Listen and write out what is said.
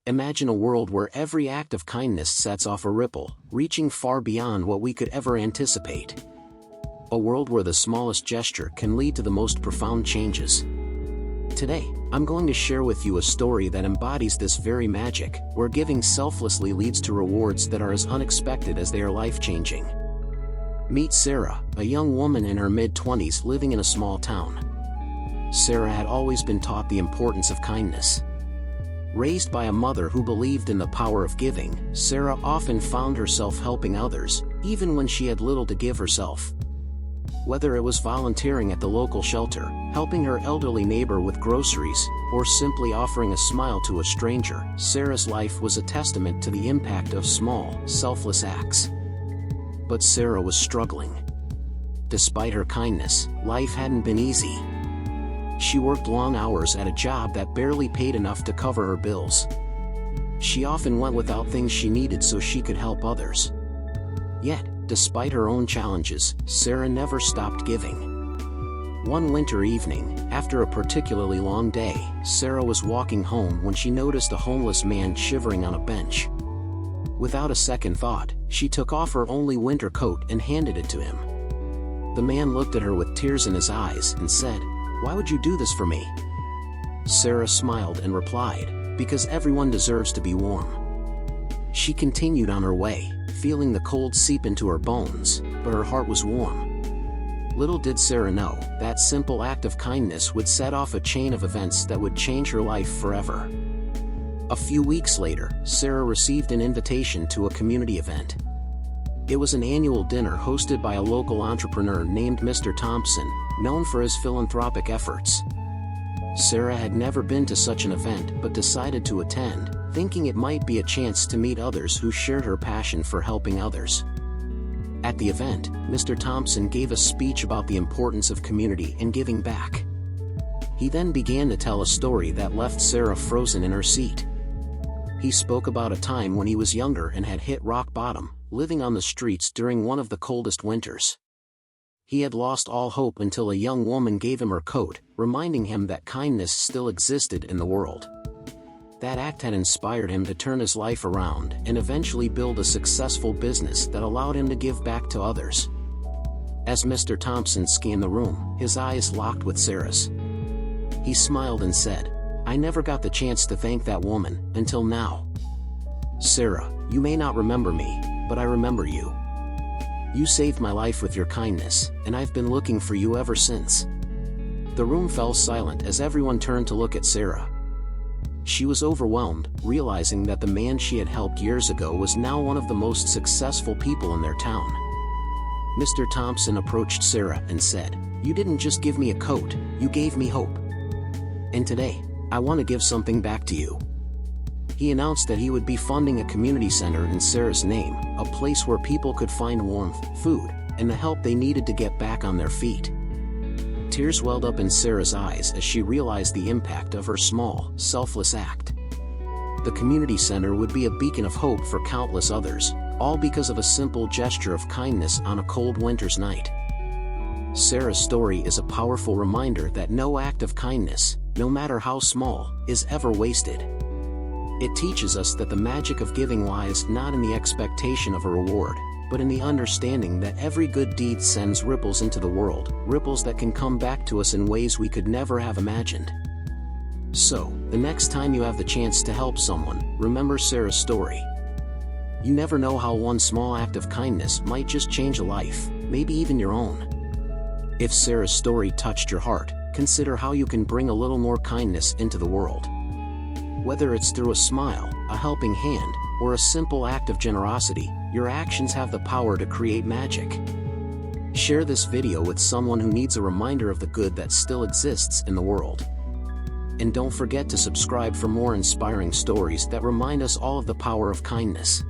Imagine a world where every act of kindness sets off a ripple, reaching far beyond what we could ever anticipate. A world where the smallest gesture can lead to the most profound changes. Today, I'm going to share with you a story that embodies this very magic, where giving selflessly leads to rewards that are as unexpected as they are life-changing. Meet Sarah, a young woman in her mid-20s living in a small town. Sarah had always been taught the importance of kindness. Raised by a mother who believed in the power of giving, Sarah often found herself helping others, even when she had little to give herself. Whether it was volunteering at the local shelter, helping her elderly neighbor with groceries, or simply offering a smile to a stranger, Sarah's life was a testament to the impact of small, selfless acts. But Sarah was struggling. Despite her kindness, life hadn't been easy. She worked long hours at a job that barely paid enough to cover her bills. She often went without things she needed so she could help others. Yet, despite her own challenges, Sarah never stopped giving. One winter evening, after a particularly long day, Sarah was walking home when she noticed a homeless man shivering on a bench. Without a second thought, she took off her only winter coat and handed it to him. The man looked at her with tears in his eyes and said, "Why would you do this for me?" Sarah smiled and replied, "Because everyone deserves to be warm." She continued on her way, feeling the cold seep into her bones, but her heart was warm. Little did Sarah know, that simple act of kindness would set off a chain of events that would change her life forever. A few weeks later, Sarah received an invitation to a community event. It was an annual dinner hosted by a local entrepreneur named Mr. Thompson, known for his philanthropic efforts. Sarah had never been to such an event but decided to attend, thinking it might be a chance to meet others who shared her passion for helping others. At the event, Mr. Thompson gave a speech about the importance of community and giving back. He then began to tell a story that left Sarah frozen in her seat. He spoke about a time when he was younger and had hit rock bottom, living on the streets during one of the coldest winters. He had lost all hope until a young woman gave him her coat, reminding him that kindness still existed in the world. That act had inspired him to turn his life around and eventually build a successful business that allowed him to give back to others. As Mr. Thompson scanned the room, his eyes locked with Sarah's. He smiled and said, "I never got the chance to thank that woman, until now. Sarah, you may not remember me, but I remember you. You saved my life with your kindness, and I've been looking for you ever since." The room fell silent as everyone turned to look at Sarah. She was overwhelmed, realizing that the man she had helped years ago was now one of the most successful people in their town. Mr. Thompson approached Sarah and said, "You didn't just give me a coat, you gave me hope. And today, I want to give something back to you." He announced that he would be funding a community center in Sarah's name, a place where people could find warmth, food, and the help they needed to get back on their feet. Tears welled up in Sarah's eyes as she realized the impact of her small, selfless act. The community center would be a beacon of hope for countless others, all because of a simple gesture of kindness on a cold winter's night. Sarah's story is a powerful reminder that no act of kindness, no matter how small, is ever wasted. It teaches us that the magic of giving lies not in the expectation of a reward, but in the understanding that every good deed sends ripples into the world, ripples that can come back to us in ways we could never have imagined. So, the next time you have the chance to help someone, remember Sarah's story. You never know how one small act of kindness might just change a life, maybe even your own. If Sarah's story touched your heart, consider how you can bring a little more kindness into the world. Whether it's through a smile, a helping hand, or a simple act of generosity, your actions have the power to create magic. Share this video with someone who needs a reminder of the good that still exists in the world. And don't forget to subscribe for more inspiring stories that remind us all of the power of kindness.